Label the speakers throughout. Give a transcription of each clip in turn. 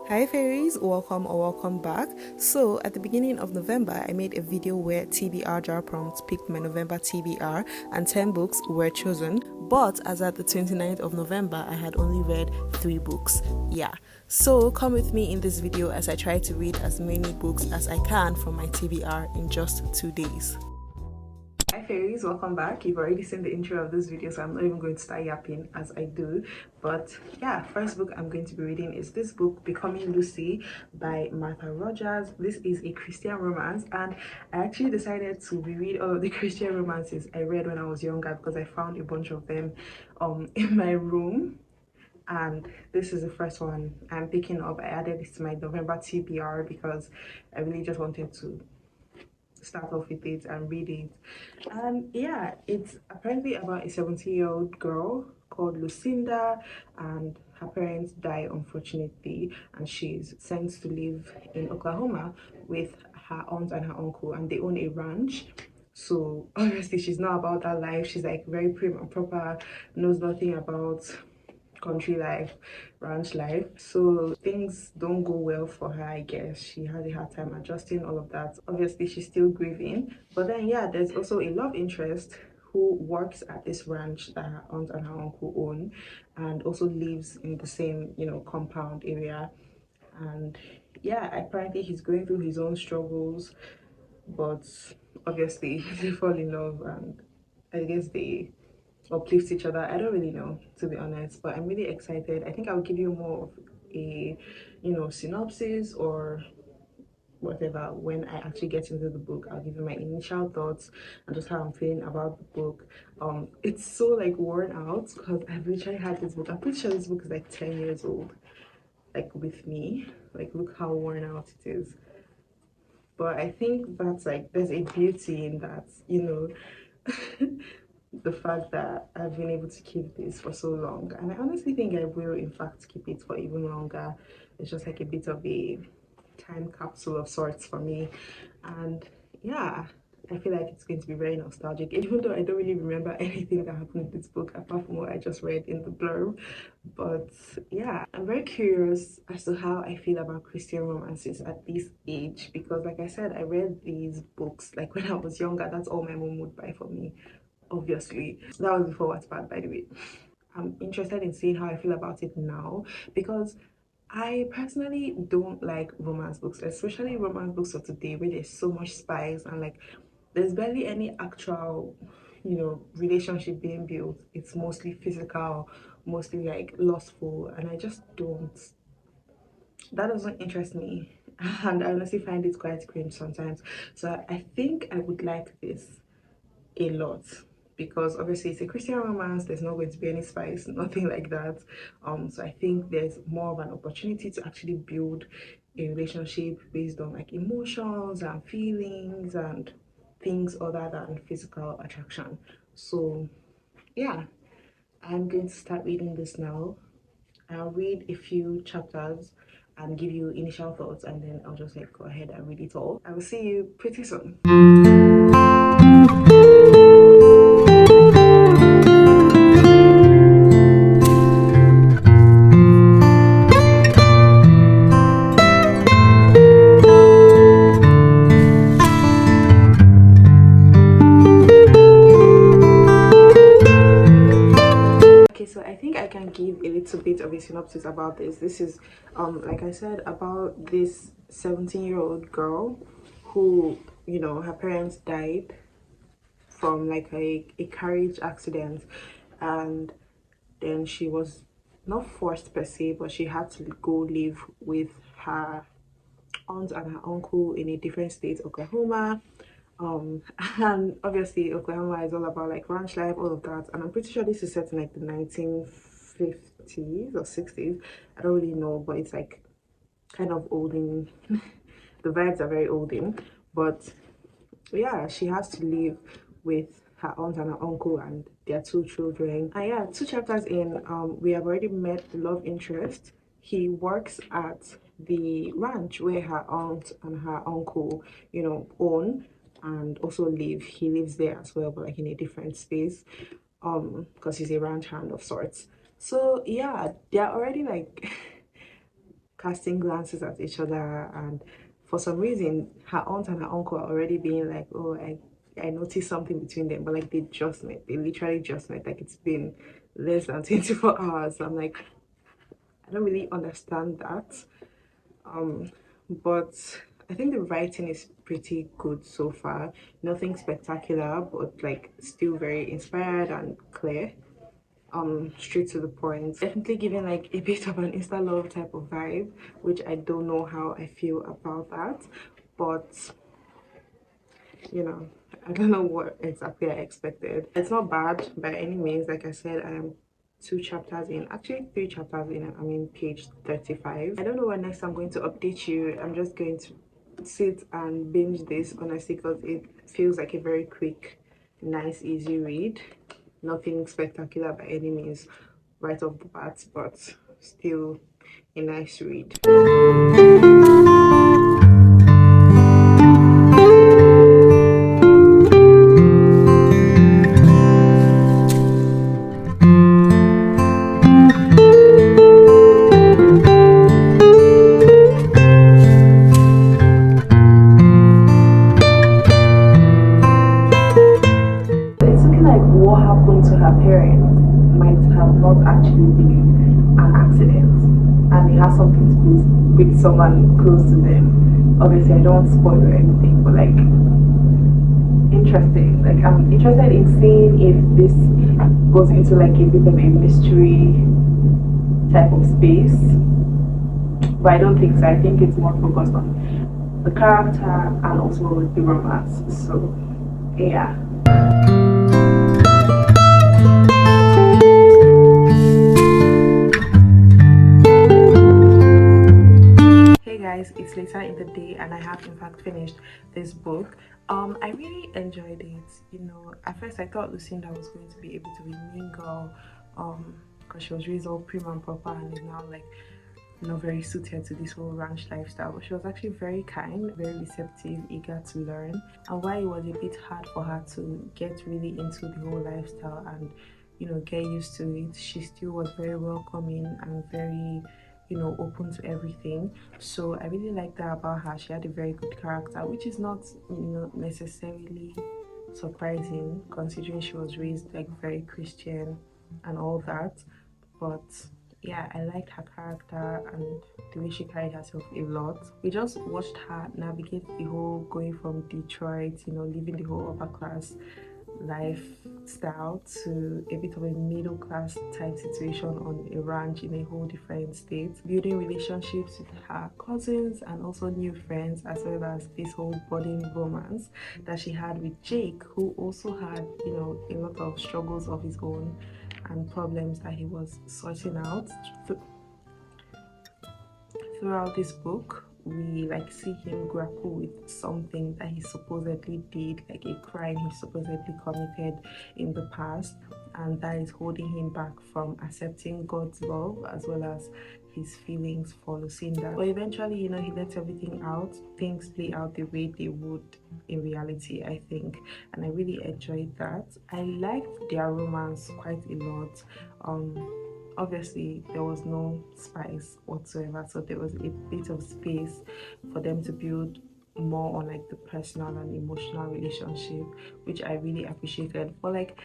Speaker 1: Hi fairies, welcome or welcome back. So at the beginning of November, I made a video where TBR jar prompts picked my November TBR and 10 books were chosen. But as at the 29th of November, I had only read 3 books. Yeah. So come with me in this video as I try to read as many books as I can from my TBR in just 2 days. Hi fairies, welcome back. You've already seen the intro of this video, so I'm not even going to start yapping as I do. But yeah, first book I'm going to be reading is this book, Becoming Lucy by Martha Rogers. This is a Christian romance, and I actually decided to reread all of the Christian romances I read when I was younger because I found a bunch of them in my room. And this is the first one I'm picking up. I added it to my November TBR because I really just wanted to start off with it and read it. And yeah, it's apparently about a 17-year-old girl called Lucinda, and her parents die unfortunately, and she's sent to live in Oklahoma with her aunt and her uncle, and they own a ranch. So obviously she's not about that life. She's like very prim and proper, knows nothing about country life, ranch life. So things don't go well for her, I guess. She had a hard time adjusting all of that. Obviously she's still grieving, but then yeah, there's also a love interest who works at this ranch that her aunt and her uncle own, and also lives in the same, compound area. And yeah, apparently he's going through his own struggles, but obviously they fall in love, and I guess they uplift each other. I don't really know, to be honest, but I'm really excited. I think I'll give you more of a synopsis or whatever when I actually get into the book. I'll give you my initial thoughts and just how I'm feeling about the book. It's so like worn out because I've literally had this book. I'm pretty sure this book is like 10 years old, like with me. Like, look how worn out it is. But I think that's like, there's a beauty in that, the fact that I've been able to keep this for so long. And I honestly think I will in fact keep it for even longer. It's just like a bit of a time capsule of sorts for me. And yeah, I feel like it's going to be very nostalgic, even though I don't really remember anything that happened in this book apart from what I just read in the blurb. But yeah, I'm very curious as to how I feel about Christian romances at this age, because like I said, I read these books like when I was younger. That's all my mom would buy for me, obviously. That was before Wattpad, by the way. I'm interested in seeing how I feel about it now, because I personally don't like romance books, especially romance books of today where there's so much spice and like there's barely any actual, relationship being built. It's mostly physical, mostly like lustful, and I just don't. That doesn't interest me, and I honestly find it quite cringe sometimes. So I think I would like this a lot, because obviously it's a Christian romance. There's not going to be any spice, nothing like that. So I think there's more of an opportunity to actually build a relationship based on like emotions and feelings and things other than physical attraction. So yeah, I'm going to start reading this now. I'll read a few chapters and give you initial thoughts, and then I'll just like go ahead and read it all. I will see you pretty soon. So I think I can give a little bit of a synopsis about this. This is like I said, about this 17-year-old girl who, her parents died from like a carriage accident, and then she was not forced per se, but she had to go live with her aunt and her uncle in a different state, Oklahoma. And obviously Oklahoma is all about like ranch life, all of that, and I'm pretty sure this is set in like the 1950s or 60s. I don't really know, but it's like kind of olden. The vibes are very olden, but yeah, she has to live with her aunt and her uncle and their 2 children. And yeah, 2 chapters in, we have already met the love interest. He works at the ranch where her aunt and her uncle, own and also live. He lives there as well, but like in a different space, because he's a ranch hand of sorts. So yeah, they're already like casting glances at each other, and for some reason her aunt and her uncle are already being like, oh, I noticed something between them, but like they just met, they literally just met, like it's been less than 24 hours. So I'm like, I don't really understand that. But I think the writing is pretty good so far. Nothing spectacular, but like still very inspired and clear. Straight to the point. Definitely giving like a bit of an insta love type of vibe, which I don't know how I feel about that, but you know, I don't know what exactly I expected. It's not bad by any means. Like I said, I am 2 chapters in, actually 3 chapters in. I'm in page 35. I don't know when next I'm going to update you. I'm just going to sit and binge this honestly, because it feels like a very quick, nice, easy read. Nothing spectacular by any means right off the bat, but still a nice read. It's looking like what happened to her parents might have not actually been an accident, and it has something to do with someone close to them. Obviously, I don't want to spoil or anything, but like, interesting. Like, I'm interested in seeing if this goes into like a bit of a mystery type of space, but I don't think so. I think it's more focused on the character and also the romance. So, yeah. Hey guys, it's later in the day and I have in fact finished this book. I really enjoyed it. You know, at first I thought Lucinda was going to be able to be a mean girl, because she was raised all prim and proper and is now like not very suited to this whole ranch lifestyle, but she was actually very kind, very receptive, eager to learn. And while it was a bit hard for her to get really into the whole lifestyle and, you know, get used to it, she still was very welcoming and very, you know, open to everything. So I really liked that about her. She had a very good character, which is not, you know, necessarily surprising considering she was raised like very Christian and all that. But yeah, I liked her character and the way she carried herself a lot. We just watched her navigate the whole going from Detroit, you know, living the whole upper class lifestyle to a bit of a middle class type situation on a ranch in a whole different state, building relationships with her cousins and also new friends, as well as this whole budding romance that she had with Jake, who also had, you know, a lot of struggles of his own and problems that he was sorting out. Throughout this book, we like see him grapple with something that he supposedly did, like a crime he supposedly committed in the past, and that is holding him back from accepting God's love as well as his feelings for Lucinda. But eventually, you know, he lets everything out. Things play out the way they would in reality, I think, and I really enjoyed that. I liked their romance quite a lot. Obviously there was no spice whatsoever, so there was a bit of space for them to build more on like the personal and emotional relationship, which I really appreciated. But like,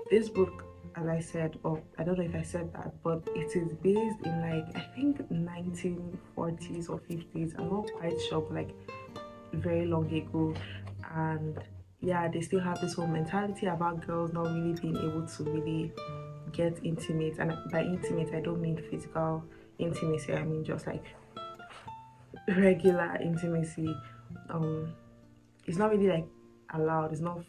Speaker 1: this book, as I said, or I don't know if I said that, but it is based in like, I think 1940s or 50s, I'm not quite sure, but like very long ago. And yeah, they still have this whole mentality about girls not really being able to really get intimate, and by intimate I don't mean physical intimacy, I mean just like regular intimacy. It's not really like allowed, it's not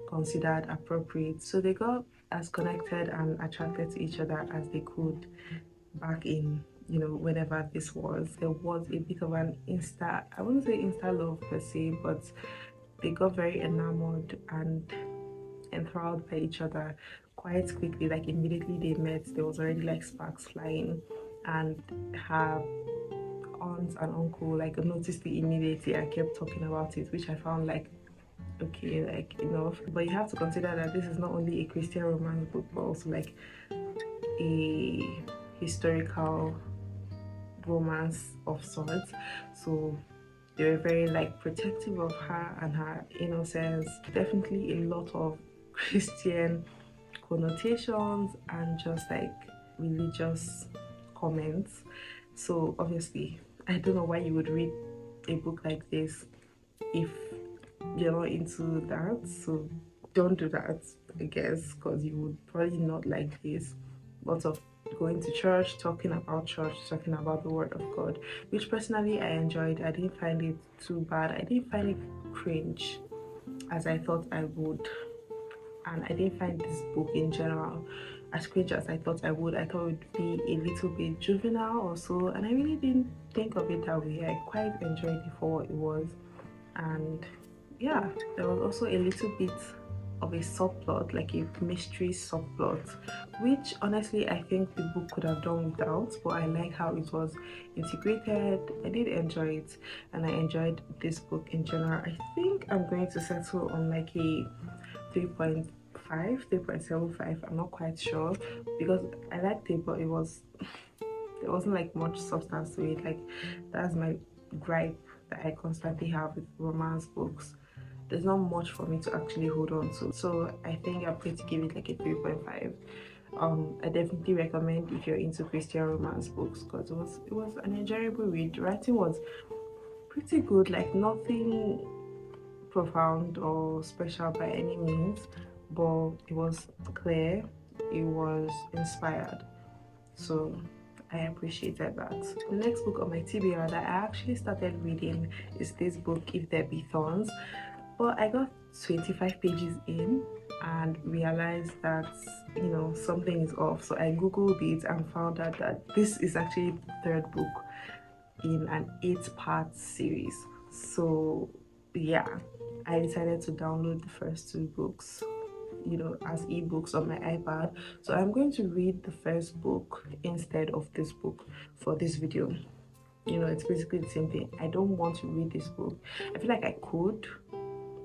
Speaker 1: considered appropriate. So they got as connected and attracted to each other as they could back in, you know, whenever this was. There was a bit of an I wouldn't say insta love per se, but they got very enamored and enthralled by each other quite quickly. Like immediately they met, there was already like sparks flying, and her aunt and uncle like noticed it immediately and kept talking about it, which I found like, okay, like enough. But you have to consider that this is not only a Christian romance book, but also like a historical romance of sorts. So they were very like protective of her and her innocence. Definitely a lot of Christian connotations and just like religious comments. So obviously, I don't know why you would read a book like this if you're not into that. So don't do that, I guess, because you would probably not like this. Lots of going to church, talking about church, talking about the word of God, which personally I enjoyed. I didn't find it too bad. I didn't find it cringe as I thought I would, and I didn't find this book in general as cringe as I thought I would. I thought it would be a little bit juvenile or so, and I really didn't think of it that way. I quite enjoyed it for what it was. And yeah, there was also a little bit of a subplot, like a mystery subplot, which honestly I think the book could have done without, but I like how it was integrated. I did enjoy it, and I enjoyed this book in general. I think I'm going to settle on like a 3.5, 3.75. I'm not quite sure, because I liked it, but there wasn't like much substance to it. Like, that's my gripe that I constantly have with romance books. There's not much for me to actually hold on to. So I think I'm going to give it like a 3.5. I definitely recommend if you're into Christian romance books, because it was an enjoyable read. The writing was pretty good, like nothing profound or special by any means, but it was clear, it was inspired. So I appreciated that. The next book on my TBR that I actually started reading is this book, If There Be Thorns. But I got 25 pages in and realized that, you know, something is off. So I googled it and found out that this is actually the third book in an 8-part series. So yeah, I decided to download the first 2 books, you know, as ebooks on my iPad. So I'm going to read the first book instead of this book for this video. You know, it's basically the same thing. I don't want to read this book. I feel like I could,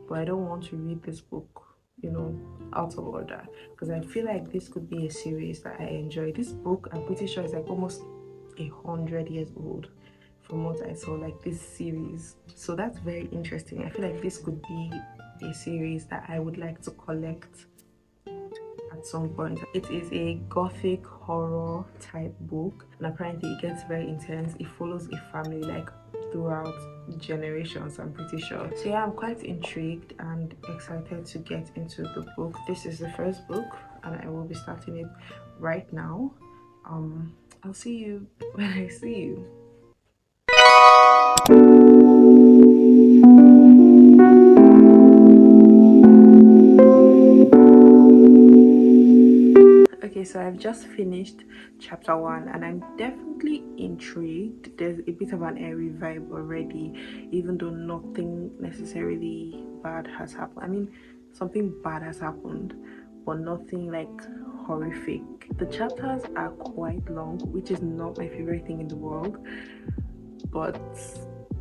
Speaker 1: but I don't want to read this book, you know, out of order, because I feel like this could be a series that I enjoy. This book, I'm pretty sure, is like almost 100 years old from what I saw, like this series. So that's very interesting. I feel like this could be a series that I would like to collect at some point. It is a gothic horror type book, and apparently it gets very intense. It follows a family like throughout generations, I'm pretty sure. So yeah, I'm quite intrigued and excited to get into the book. This is the first book and I will be starting it right now. I'll see you when I see you. Okay, so I've just finished chapter 1 and I'm definitely intrigued. There's a bit of an airy vibe already, even though nothing necessarily bad has happened. I mean, something bad has happened, but nothing like horrific. The chapters are quite long, which is not my favorite thing in the world, but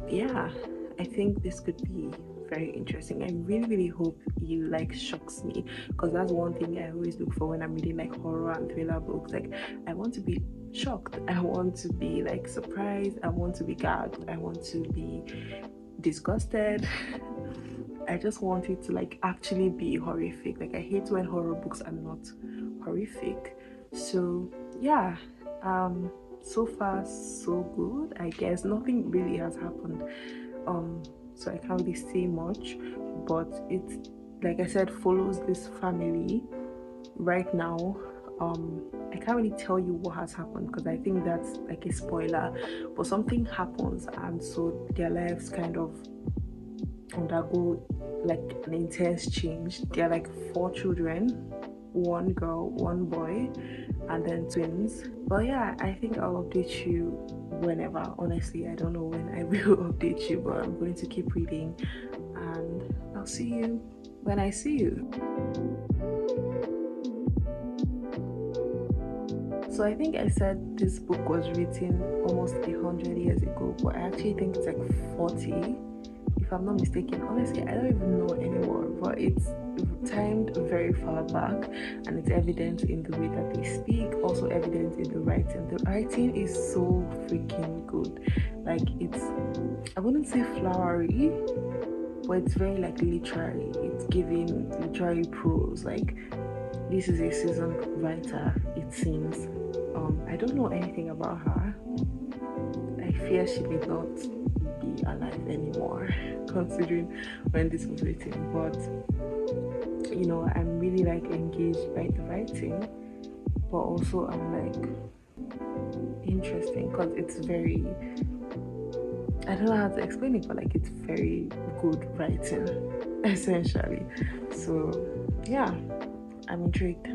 Speaker 1: yeah, I think this could be very interesting. I really hope you like shocks me, because that's one thing I always look for when I'm reading like horror and thriller books. Like, I want to be shocked, I want to be like surprised, I want to be gagged, I want to be disgusted. I just want it to like actually be horrific. Like, I hate when horror books are not horrific. So yeah, so far so good, I guess. Nothing really has happened, so I can't really say much, but it, like I said, follows this family right now. I can't really tell you what has happened because I think that's like a spoiler, but something happens and so their lives kind of undergo like an intense change. They're like 4 children, 1 girl, 1 boy, and then twins. But yeah, I think I'll update you whenever. Honestly, I don't know when I will update you, but I'm going to keep reading and I'll see you when I see you. So I think I said this book was written almost 100 years ago, but I actually think it's like 40, if I'm not mistaken. Honestly, I don't even know anymore, but it's timed very far back, and it's evident in the way that they speak, also evident in the writing. The writing is so freaking good. Like, it's, I wouldn't say flowery, but it's very like literary. It's giving literary prose. Like, this is a seasoned writer, it seems. I don't know anything about her. I fear she may not be alive anymore, considering when this was written. But I'm really like engaged by the writing, but also I'm like interesting because it's very, I don't know how to explain it, but like it's very good writing, essentially. So yeah, I'm intrigued.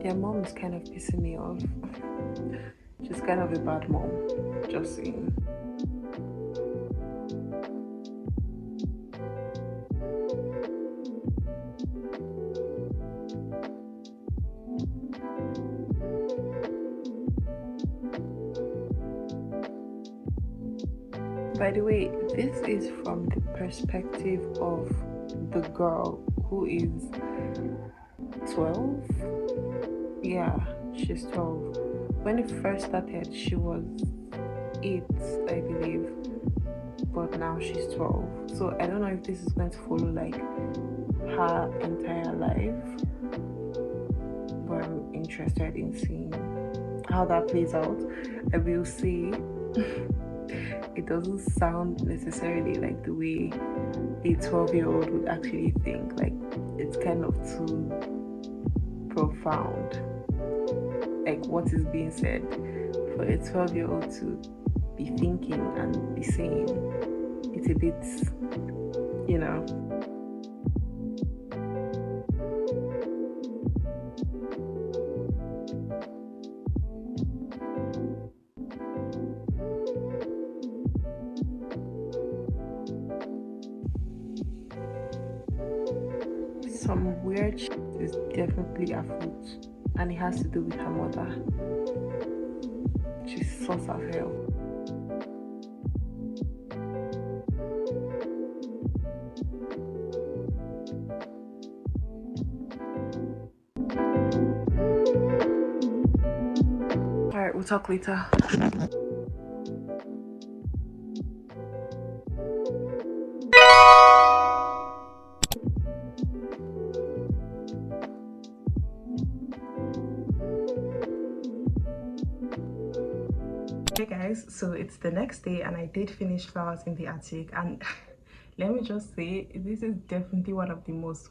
Speaker 1: Their mom is kind of pissing me off. She's kind of a bad mom, just saying. By the way, this is from the perspective of the girl who is 12. Yeah, she's 12. When it first started, she was 8, I believe, but now she's 12. So I don't know if this is going to follow like her entire life, but I'm interested in seeing how that plays out. I will say it doesn't sound necessarily like the way a 12-year-old would actually think. Like, it's kind of too profound, like what is being said, for a 12-year-old to be thinking and be saying. It's a bit, you know. Some weird shit is definitely afoot, and it has to do with her mother. She's sus as hell. Alright, we'll talk later. Hey guys, so it's the next day and I did finish Flowers in the Attic, and let me just say, this is definitely one of the most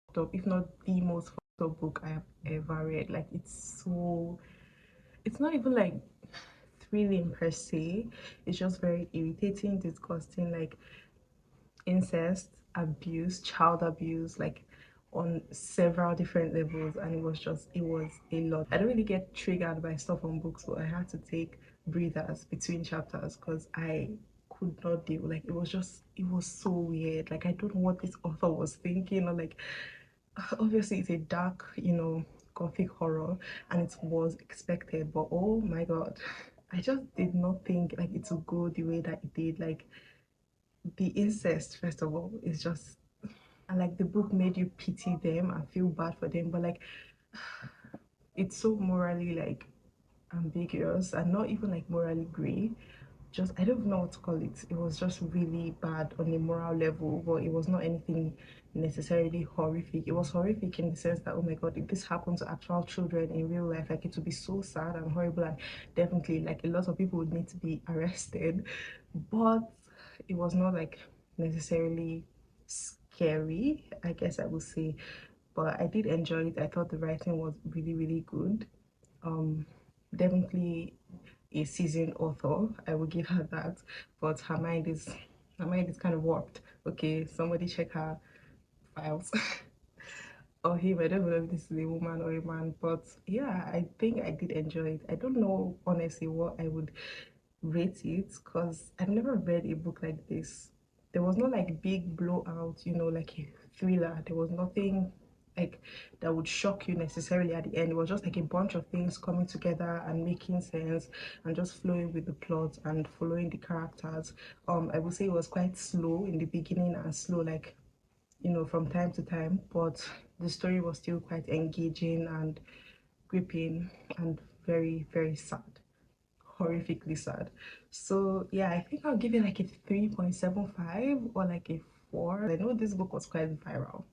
Speaker 1: fucked up, if not the most fucked up book I have ever read. Like, it's not even like thrilling per se, it's just very irritating, disgusting, like incest, abuse, child abuse, like on several different levels, and it was a lot. I don't really get triggered by stuff on books, but I had to take breathers between chapters because I could not deal. Like, it was so weird. Like, I don't know what this author was thinking, or like, obviously it's a dark, gothic horror, and it was expected, but oh my god, I just did not think like it would go the way that it did. Like, the incest, first of all, is just, and like the book made you pity them and feel bad for them, but like it's so morally like ambiguous and not even like morally gray. Just, I don't know what to call it. It was just really bad on a moral level, but it was not anything necessarily horrific. It was horrific in the sense that, oh my god, if this happened to actual children in real life, like it would be so sad and horrible, and definitely like a lot of people would need to be arrested. But it was not like necessarily scary, I guess I would say. But I did enjoy it. I thought the writing was really, really good. um Definitely a seasoned author, I will give her that, but her mind is kind of warped. Okay, somebody check her files. Or him, I don't know if this is a woman or a man, but yeah, I think I did enjoy it. I don't know honestly what I would rate it, because I've never read a book like this. There was no like big blowout, like a thriller. There was nothing like that would shock you necessarily at the end. It was just like a bunch of things coming together and making sense and just flowing with the plot and following the characters. I would say it was quite slow in the beginning and slow, like, you know, from time to time, but the story was still quite engaging and gripping and very, very sad, horrifically sad. So yeah, I think I'll give it like a 3.75 or like a 4. I know this book was quite viral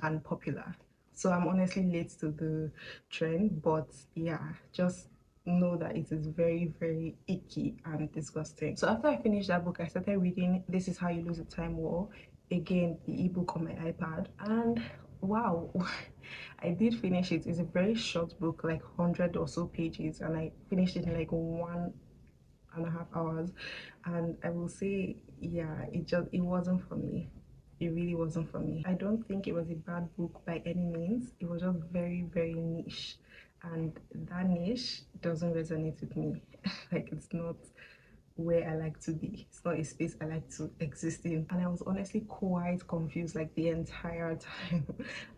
Speaker 1: and popular, so I'm honestly late to the trend, but yeah, just know that it is very, very icky and disgusting. So after I finished that book, I started reading This Is How You Lose a Time War, again the ebook on my iPad, and wow, I did finish it. It's a very short book, like 100 or so pages, and I finished it in like 1.5 hours. And I will say, yeah, it wasn't for me. It really wasn't for me. I don't think it was a bad book by any means. It was just very, very niche, and that niche doesn't resonate with me. Like, it's not where I like to be. It's not a space I like to exist in. And I was honestly quite confused like the entire time.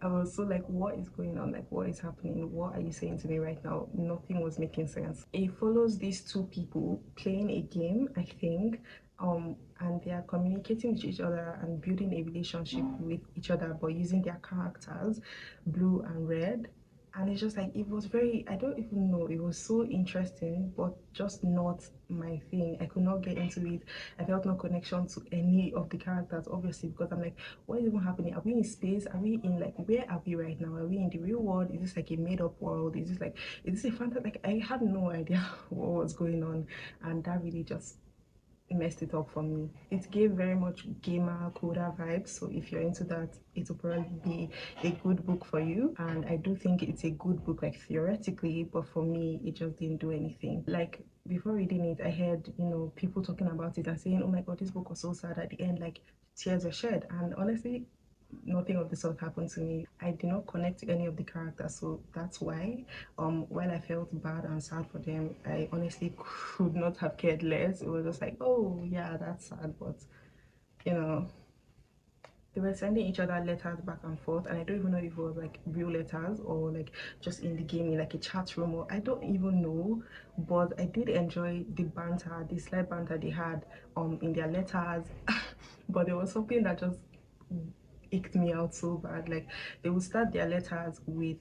Speaker 1: I was so like, what is going on? Like, what is happening? What are you saying to me right now? Nothing was making sense. It follows these two people playing a game, I think, and they are communicating with each other and building a relationship with each other, but using their characters, Blue and Red. And it's just like, it was very, I don't even know, it was so interesting, but just not my thing. I could not get into it. I felt no connection to any of the characters, obviously, because I'm like, what is even happening? Are we in space? Are we in, like, where are we right now? Are we in the real world? Is this like a made-up world? Is this like, is this a fantasy? Like, I had no idea what was going on, and that really just messed it up for me. It gave very much gamer coda vibes, so if you're into that, it will probably be a good book for you. And I do think it's a good book, like, theoretically, but for me it just didn't do anything. Like, before reading it, I heard, you know, people talking about it and saying, oh my god, this book was so sad at the end, like tears were shed. And honestly, nothing of the sort happened to me. I did not connect to any of the characters, so that's why while I felt bad and sad for them, I honestly could not have cared less. It was just like, oh yeah, that's sad, but you know, they were sending each other letters back and forth, and I don't even know if it was like real letters or like just in the game in like a chat room, or I don't even know. But I did enjoy the banter, the slight banter they had in their letters. But there was something that just icked me out so bad. Like, they would start their letters with,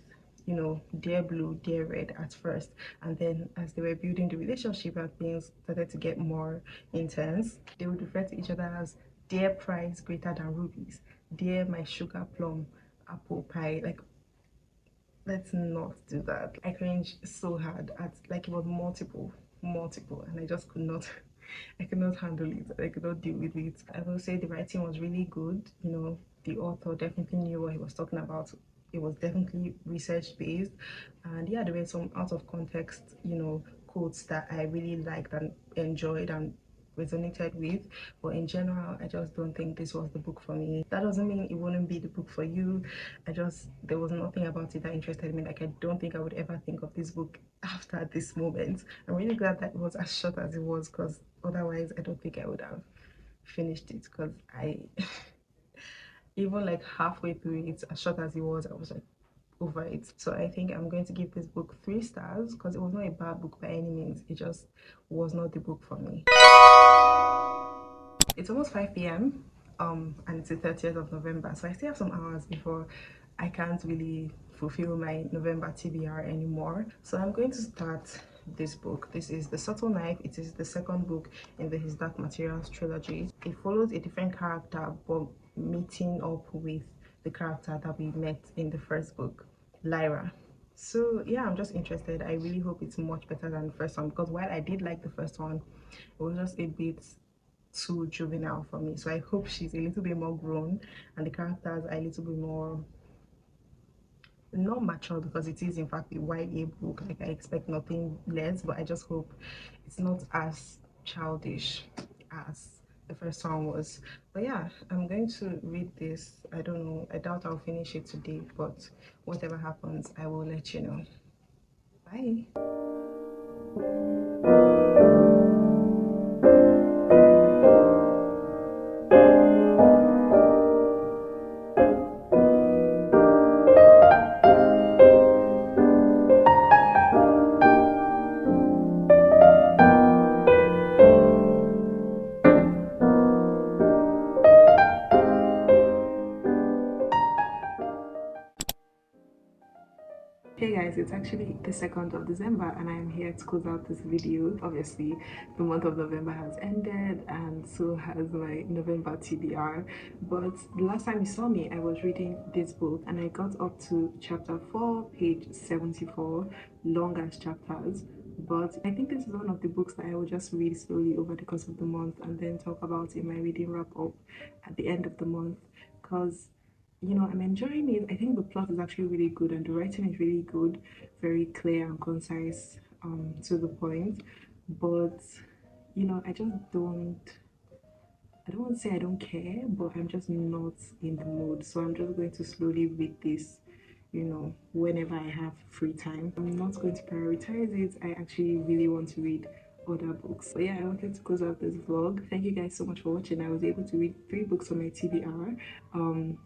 Speaker 1: you know, dear Blue, dear Red at first, and then as they were building the relationship and things started to get more intense, they would refer to each other as dear prize greater than rubies, dear my sugar plum apple pie. Like, let's not do that. I cringed so hard at, like, it was multiple, and I just could not I could not handle it. I could not deal with it. I will say the writing was really good. You know, the author definitely knew what he was talking about. It was definitely research based, and yeah, there were some out of context, you know, quotes that I really liked and enjoyed and resonated with. But in general, I just don't think this was the book for me. That doesn't mean it wouldn't be the book for you. There was nothing about it that interested me. Like, I don't think I would ever think of this book after this moment. I'm really glad that it was as short as it was, because otherwise I don't think I would have finished it, because I even like halfway through it, as short as it was, I was like over it. So I think I'm going to give this book 3 stars, because it was not a bad book by any means. It just was not the book for me. It's almost 5 p.m. And it's the 30th of November, so I still have some hours before I can't really fulfill my November TBR anymore. So I'm going to start this book. This is The Subtle Knife. It is the second book in the His Dark Materials trilogy. It follows a different character, but meeting up with the character that we met in the first book, Lyra. So yeah, I'm just interested. I really hope it's much better than the first one, because while I did like the first one, it was just a bit too juvenile for me. So I hope she's a little bit more grown and the characters are a little bit more, not mature, because it is in fact a YA book. Like, I expect nothing less, but I just hope it's not as childish as the first one was. But yeah, I'm going to read this. I don't know, I doubt I'll finish it today, but whatever happens, I will let you know. Bye. Hey guys, it's actually the 2nd of December and I'm here to close out this video. Obviously, the month of November has ended and so has my November TBR. But the last time you saw me, I was reading this book and I got up to chapter 4, page 74, long as chapters. But I think this is one of the books that I will just read slowly over the course of the month and then talk about in my reading wrap up at the end of the month, because I'm enjoying it. I think the plot is actually really good and the writing is really good, very clear and concise, to the point. But I just I don't want to say I don't care, but I'm just not in the mood. So I'm just going to slowly read this, whenever I have free time. I'm not going to prioritize it. I actually really want to read other books. But yeah, I wanted to close out this vlog. Thank you guys so much for watching. I was able to read 3 books on my TBR.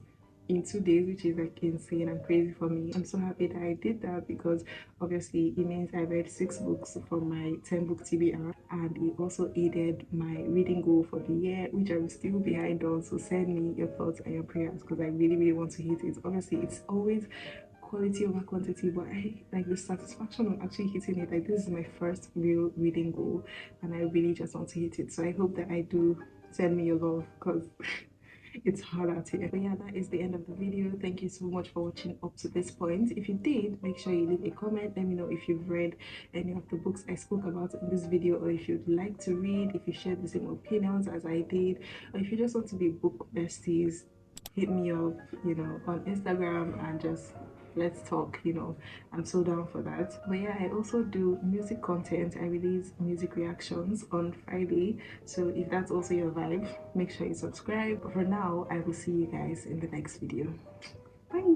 Speaker 1: In 2 days, which is like insane and crazy for me. I'm so happy that I did that because obviously it means I read 6 books from my 10-book TBR, and it also aided my reading goal for the year, which I'm still behind on. So send me your thoughts and your prayers because I really, really want to hit it. Obviously, it's always quality over quantity, but I like the satisfaction of actually hitting it. Like, this is my first real reading goal and I really just want to hit it. So I hope that I do. Send me your love because it's hard out here. But yeah, that is the end of the video. Thank you so much for watching up to this point. If you did, make sure you leave a comment. Let me know if you've read any of the books I spoke about in this video, or if you'd like to read, if you share the same opinions as I did, or if you just want to be book besties, hit me up, on Instagram and just let's talk. I'm so down for that. But yeah, I also do music content. I release music reactions on Friday, so if that's also your vibe, make sure you subscribe. But for now, I will see you guys in the next video. Bye.